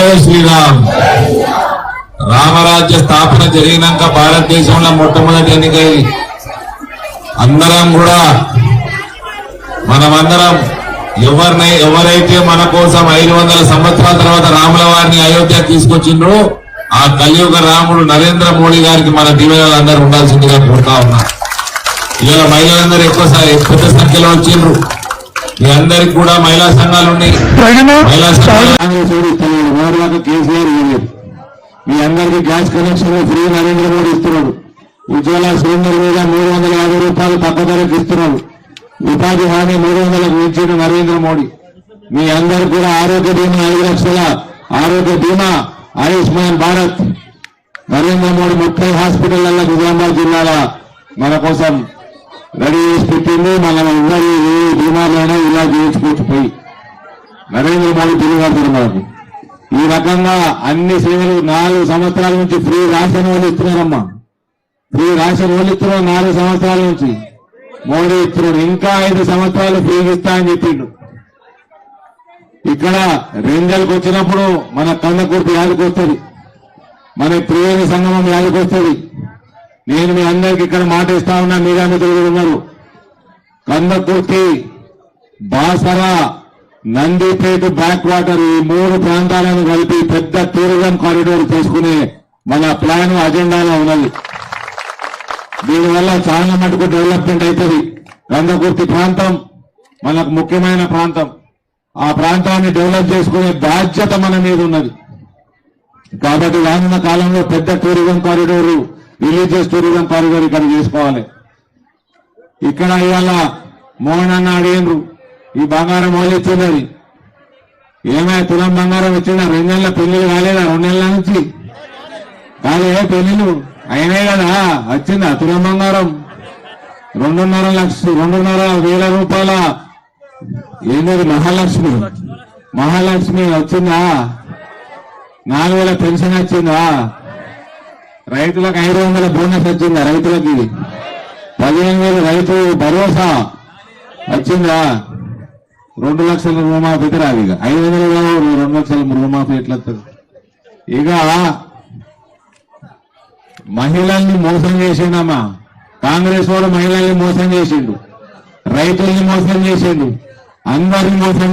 జయ శ్రీరామ్. రామరాజ్య స్థాపన జరిగినాక భారతదేశంలో మొట్టమొదటి ఎన్నిక అందరం కూడా మనమందరం ఎవరైతే మన కోసం 500 సంవత్సరాల తర్వాత రాముల వారిని అయోధ్య తీసుకొచ్చిండ్రో ఆ కలియుగ రాముడు నరేంద్ర మోడీ గారికి మన దీవెనలు అందరూ ఉండాల్సిందిగా కోరుతా ఉన్నా. ఇవాళ మహిళలందరూ పెద్ద సంఖ్యలో వచ్చిండ్రు. మీ అందరికి కూడా మహిళా సంఘాలు ఉన్నాయి. మహిళా సంఘాలు కేసీఆర్ మీ అందరికి gas connection free Narendra Modi ఇస్తున్నాడు. ఉజ్వల సిలిండర్ మీద 350 రూపాయలు తక్కువ ధరకు ఇస్తున్నాడు. ఉపాధి హామీ 300లకు మించిన నరేంద్ర మోడీ. మీ అందరు కూడా ఆరోగ్య బీమా 5 లక్షల ఆరోగ్య బీమా ఆయుష్మాన్ భారత్ నరేంద్ర మోడీ 30 హాస్పిటళ్లలో నిజామాబాద్ జిల్లాల మన కోసం రెడీ చేసి పెట్టింది. మనం అందరి బీమాలైనా ఇలా చేయించుకోవచ్చు పోయి నరేంద్ర మోడీ తిరిగి మనకు. ఈ రకంగా అన్ని సేవలు 4 సంవత్సరాల నుంచి ఫ్రీ రేషన్ వాళ్ళు ఇస్తున్నారమ్మా. ఫ్రీ రేషన్ వాళ్ళు ఇస్తున్నారు 4 సంవత్సరాల నుంచి మోడీ ఇస్తున్నాడు. ఇంకా 5 సంవత్సరాలు ఫ్రీగా ఇస్తా అని చెప్పిండు. ఇక్కడ రేంజల్కి వచ్చినప్పుడు మన కందకుర్తి యాదకొస్తుంది, మన త్రివేణి సంగమం యాదకొస్తుంది. నేను మీ అందరికి ఇక్కడ మాట ఇస్తా ఉన్నా, మీడియా మిత్రులు ఉన్నారు. కందకుర్తి, బాసర, నందిపేట, బ్యాక్ వాటర్ ఈ 3 ప్రాంతాలను కలిపి పెద్ద టూరిజం కారిడోర్ చేసుకునే మన ప్లాన్ అజెండాలో ఉన్నది. దీనివల్ల చాలా మటుకు డెవలప్మెంట్ అవుతుంది. కందకుర్తి ప్రాంతం మనకు ముఖ్యమైన ప్రాంతం. ఆ ప్రాంతాన్ని డెవలప్ చేసుకునే బాధ్యత మన మీద ఉన్నది. కాబట్టి రానున్న కాలంలో పెద్ద టూరిజం కారిడోరు, రిలీజియస్ టూరిజం కారిడోర్ ఇక్కడ చేసుకోవాలి. ఇక్కడ ఇవాళ మోహన్ అన్న అడిగినరు ఈ బంగారం వాళ్ళు ఇచ్చినది ఏమైనా తులం బంగారం ఇచ్చిందా? 2 నెలల పెళ్లిళ్ళు కాలేదా? 2 నెలల నుంచి కాలే పెళ్లిళ్ళు అయినాయి కదా. వచ్చిందా తులం బంగారం? 2,500,000 రూపాయల ఏంటది మహాలక్ష్మి వచ్చిందా? 4,000 పెన్షన్ వచ్చిందా? రైతులకు 500 బోనస్ వచ్చిందా? రైతులకి 15,000 రైతు భరోసా వచ్చిందా? 2 లక్షల రుణమాఫీ రాదు. ఇక 500 2 లక్షల రుణమాఫీ ఎట్లా? ఇక మహిళల్ని మోసం చేసిండమ్మా కాంగ్రెస్ వాడు. మహిళల్ని మోసం చేసిండు, రైతుల్ని మోసం చేసిండు, అందరిని మోసం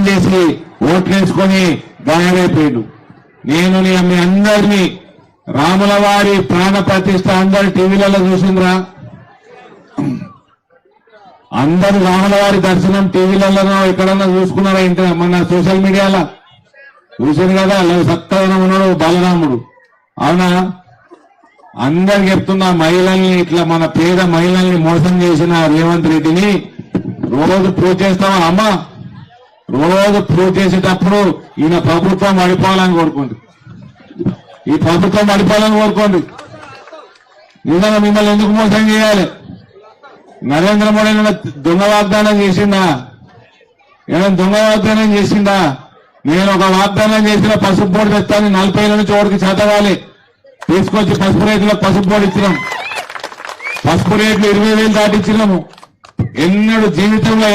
చేసి ఓట్లేసుకొని గాయమైపోయాడు. నేను మీ అందరినీ రాముల వారి ప్రాణ ప్రతిష్ఠ అందరు టీవీలలో చూసిండ్రా? అందరూ రాముల వారి దర్శనం టీవీలలో ఎక్కడన్నా చూసుకున్నారా? ఇంత మన సోషల్ మీడియాలో చూసింది కదా. సత్తవనం ఉన్నాడు బాలరాముడు. అవునా? అందరు చెప్తున్నా మహిళల్ని ఇట్లా మన పేద మహిళల్ని మోసం చేసిన రేవంత్ రెడ్డిని రోజు ప్రూవ్ చేస్తావా అమ్మా? రోజు ప్రూవ్ చేసేటప్పుడు ఈయన ప్రభుత్వం పడిపోవాలని కోరుకోండి. ఈ ప్రభుత్వం పడిపోవాలని కోరుకోండి. నిజంగా మిమ్మల్ని ఎందుకు మోసం చేయాలి? నరేంద్ర మోడీ దొంగ వాగ్దానం చేసిందా? ఏమైనా దొంగ వాగ్దానం చేసిందా? నేను ఒక వాగ్దానం చేసిన పసుపు బోర్డు తెస్తాను 40 నుంచి ఓడికి చేతవాలి తీసుకొచ్చి పసుపు రేట్లకు పసుపు బోర్డు ఇచ్చినాం. పసుపు రేట్లు 20,000 దాటించినాము. జీవితంలో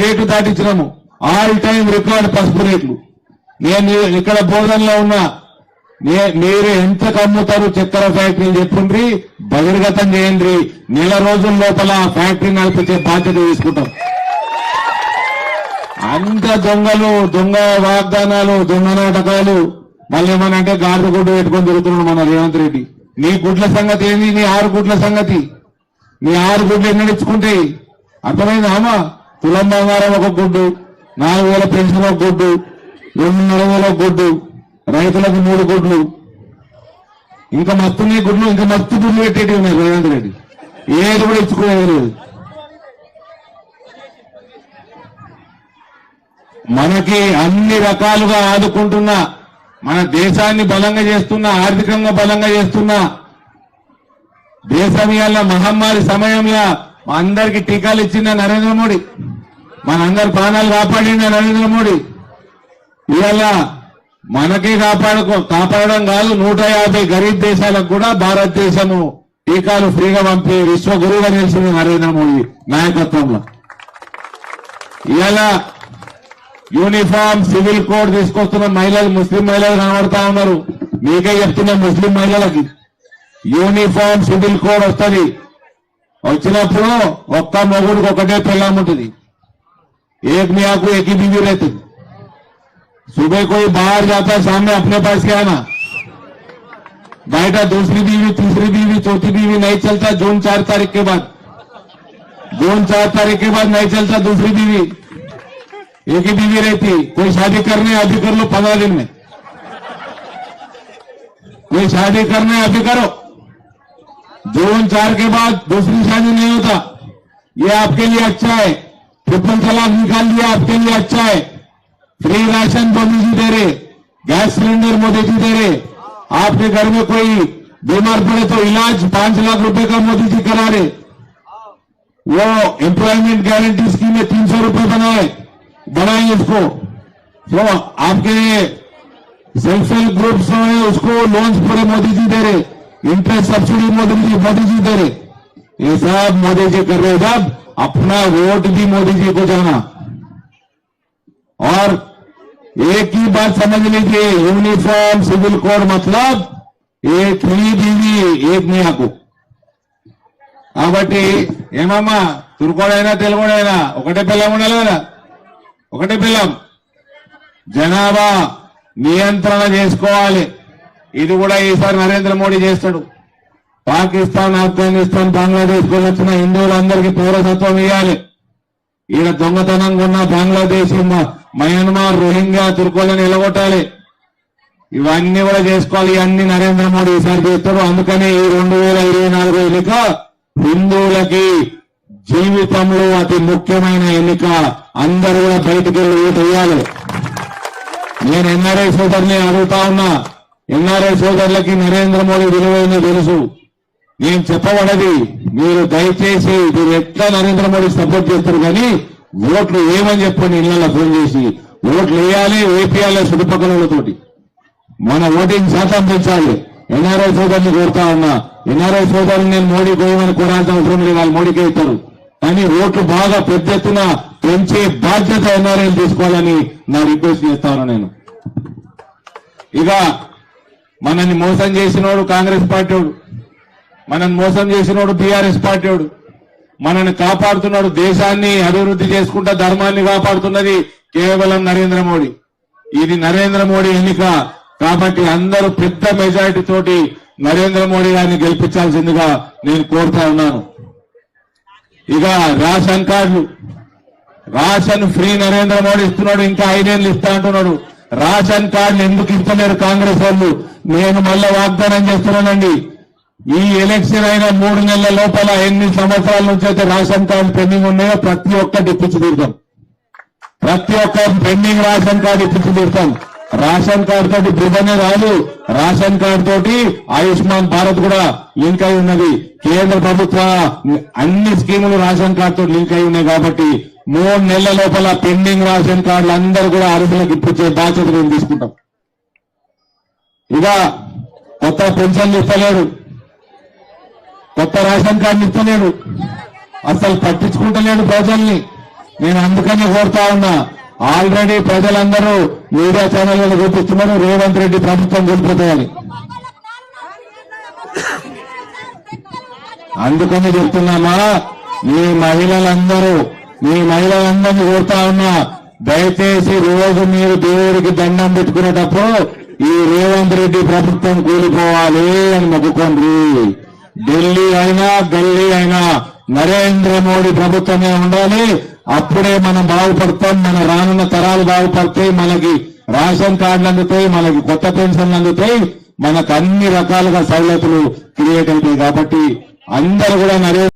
రేటు దాటించినాము. ఆల్ టైం రికార్డు పసుపు రేట్లు. నేను ఇక్కడ బోధనలో ఉన్నా, మీరు ఎంత కమ్ముతారు చక్కెర ఫ్యాక్టరీని చెప్పుండ్రి, బహిర్గతం చేయండి. నెల రోజుల లోపల ఫ్యాక్టరీ నడిపించే బాధ్యత తీసుకుంటాం. అంత దొంగలు, దొంగ వాగ్దానాలు, దొంగ నాటకాలు. మళ్ళీ ఏమనంటే గాడిద గుడ్డు పెట్టుకొని తిరుగుతున్నాడు మన రేవంత్ రెడ్డి. నీ గుడ్ల సంగతి ఏంది? నీ 6 గుడ్ల సంగతి. నీ 6 గుడ్లు ఎన్నడిచ్చుకుంటాయి? అర్థమైంది అమ్మా? తులం బంగారం ఒక గుడ్డు, 4,000 పెన్షన్ ఒక గుడ్డు, 2,500 ఒక గుడ్డు, రైతులకు 3 గుడ్లు, ఇంకా మస్తున్నాయి గుడ్లు, ఇంకా మస్తు గుడ్లు పెట్టేటివి ఉన్నాయి రేవంత్ రెడ్డి. ఏది కూడా ఇచ్చుకునేది లేదు. మనకి అన్ని రకాలుగా ఆదుకుంటున్నా, మన దేశాన్ని బలంగా చేస్తున్నా, ఆర్థికంగా బలంగా చేస్తున్నా, దేశం ఇవాళ మహమ్మారి సమయంలో అందరికి టీకాలు ఇచ్చిందా నరేంద్ర మోడీ? మనందరి ప్రాణాలు కాపాడిందా నరేంద్ర మోడీ? ఇవాళ మనకే కాపాడడం కాదు, 150 గరీబ్ దేశాలకు కూడా భారతదేశము టీకాలు ఫ్రీగా పంపి విశ్వగురువుగా నిలిచింది నరేంద్ర మోడీ నాయకత్వంలో. ఇలా యూనిఫామ్ సివిల్ కోడ్ తీసుకొస్తున్న మహిళలు, ముస్లిం మహిళలు కనబడతా ఉన్నారు. మీకే చెప్తున్నా, ముస్లిం మహిళలకి యూనిఫామ్ సివిల్ కోడ్ వస్తుంది. వచ్చినప్పుడు ఒక్క మొగుడికి ఒకటే పెళ్ళాం ఉంటుంది. एक मियाँ को एक ही बीवी रहती. सुबह कोई बाहर जाता, सामने अपने पास क्या आना, बैठा दूसरी बीवी, तीसरी बीवी, चौथी बीवी नहीं चलता. जून 4 तारीख के बाद, जून 4 तारीख के बाद नहीं चलता दूसरी बीवी, एक ही बीवी रहती. कोई शादी करने अभी कर लो 15 दिन में, कोई शादी करने अभी करो. जून 4 के बाद दूसरी शादी नहीं होता. ये आपके लिए अच्छा है. ट्रिपल तलाक निकाल दिया, आपके लिए अच्छा है. फ्री राशन मोदी जी दे रहे, गैस सिलेंडर मोदी जी दे रहे. आपके घर में कोई बीमार पड़े तो इलाज 5 लाख रुपए का मोदी जी करा रहे. वो एम्प्लॉयमेंट गारंटी स्कीम में 300 रुपए बनाए इसको. तो आपके सेल्फ हेल्प ग्रुप्स है, उसको लोन्स पूरे मोदी जी दे रहे. इंटरेस्ट सब्सिडी मोदी जी दे रहे. ये सब मोदी जी कर रहे. जब अपना वोट भी मोदी जी को जाना. और एक ही बात समझ लीजिए, यूनिफॉर्म सिविल कोड मतलब एक ही बीवी एक मियाँ को. కాబట్టి ఏమమ్మా, తుర్కోడైనా తెలుగుడైనా ఒకటే పిల్లం ఉండాలి కదా, ఒకటే పిల్లం. జనాభా నియంత్రణ చేసుకోవాలి. ఇది కూడా ఈసారి నరేంద్ర మోడీ చేస్తాడు. పాకిస్తాన్, ఆఫ్ఘనిస్తాన్, బంగ్లాదేశ్ కు వచ్చిన హిందువులందరికీ పౌరసత్వం ఇవ్వాలి. ఈయన దొంగతనంగా ఉన్న బంగ్లాదేశ్, మయన్మార్, రోహింగ్యా, తుర్కోలను నిలగొట్టాలి. ఇవన్నీ కూడా చేసుకోవాలి. ఇవన్నీ నరేంద్ర మోడీ ఈసారి చేస్తాడు. అందుకని ఈ 2024 ఎన్నిక హిందువులకి జీవితంలో అతి ముఖ్యమైన ఎన్నిక. అందరూ కూడా బయటికి వెళ్ళి ఓటు వేయాలి. నేను ఎన్ఆర్ఐ సోదరుని అడుగుతా ఉన్నా. ఎన్ఆర్ఐ సోదరులకి నరేంద్ర మోడీ విలువైన తెలుసు. నేను చెప్పబడది, మీరు దయచేసి మీరు ఎట్లా నరేంద్ర మోడీ సపోర్ట్ చేస్తారు కానీ ఓట్లు ఏమని చెప్పండి. ఇళ్లలో ఫోన్ చేసి ఓట్లు వేయాలి, వేపియాలి చుట్టుపక్కలతోటి. మన ఓటింగ్ శాతం పెంచాలి. ఎన్ఆర్ఐ సోదరుని కోరుతా ఉన్నా. ఎన్ఆర్ఐ సోదరుని నేను మోడీ కోయమని కోరాల్సిన అవసరం లేదు, వాళ్ళు మోడీకే ఇస్తారు. కానీ ఓట్లు బాగా పెద్ద ఎత్తున పెంచే బాధ్యత ఎన్ఆర్ఐ తీసుకోవాలని నా రిక్వెస్ట్ చేస్తాను నేను. ఇక మనల్ని మోసం చేసినోడు కాంగ్రెస్ పార్టీ, మనల్ని మోసం చేసినోడు బీఆర్ఎస్ పార్టీ, మనల్ని కాపాడుతున్నాడు, దేశాన్ని అభివృద్ధి చేసుకుంటా ధర్మాన్ని కాపాడుతున్నది కేవలం నరేంద్ర మోడీ. ఇది నరేంద్ర మోడీ ఎన్నిక కాబట్టి అందరూ పెద్ద మెజారిటీ తోటి నరేంద్ర మోడీ గారిని గెలిపించాల్సిందిగా నేను కోరుతా ఉన్నాను. ఇక రేషన్ కార్డులు, రేషన్ ఫ్రీ నరేంద్ర మోడీ ఇస్తున్నాడు. ఇంకా 5 ఏళ్ళు ఇస్తా అంటున్నాడు. రేషన్ కార్డులు ఎందుకు ఇస్తలేరు కాంగ్రెస్ వాళ్ళు? నేను మళ్ళా వాగ్దానం చేస్తున్నానండి. ఈ ఎలక్షన్ అయిన 3 నెలల లోపల ఎన్ని సంవత్సరాల నుంచి అయితే రేషన్ కార్డు పెండింగ్ ఉన్నాయో ప్రతి ఒక్కటి ఇప్పించి తీరుతాం. ప్రతి ఒక్క పెండింగ్ రేషన్ కార్డు ఇప్పించి తీరుతాం. రేషన్ కార్డు తోటి బృహనే రాదు, రేషన్ కార్డు తోటి ఆయుష్మాన్ భారత్ కూడా లింక్ అయి ఉన్నది. కేంద్ర ప్రభుత్వ అన్ని స్కీములు రేషన్ కార్డు తోటి లింక్ అయి ఉన్నాయి. కాబట్టి 3 నెలల లోపల పెండింగ్ రేషన్ కార్డులు అందరూ కూడా అర్హులకు ఇప్పించే బాధ్యత మేము తీసుకుంటాం. ఇక కొత్త పెన్షన్లు ఇస్తలేడు, కొత్త రేషన్ కార్డులు ఇస్తలేడు, అసలు పట్టించుకుంటలేడు ప్రజల్ని. నేను అందుకని కోరుతా ఉన్నా, ఆల్రెడీ ప్రజలందరూ మీడియా ఛానళ్లలో చూపిస్తున్నారు రేవంత్ రెడ్డి ప్రభుత్వం కోల్పోతాయని. అందుకని చెప్తున్నామా, మీ మహిళలందరినీ కోరుతా ఉన్నా, దయచేసి రోజు మీరు దేవుడికి దండం పెట్టుకునేటప్పుడు ఈ రేవంత్ రెడ్డి ప్రభుత్వం కూలిపోవాలి అని మొక్కుకోండి. ఢిల్లీ అయినా గల్లీ అయినా నరేంద్ర మోడీ ప్రభుత్వమే ఉండాలి. అప్పుడే మనం బాగుపడతాం, మన రానున్న తరాలు బాగుపడతాయి, మనకి రేషన్ కార్డులు అందుతాయి, మనకి కొత్త పెన్షన్లు అందుతాయి, మనకు అన్ని రకాలుగా సౌలతులు క్రియేట్ అవుతాయి. కాబట్టి అందరూ కూడా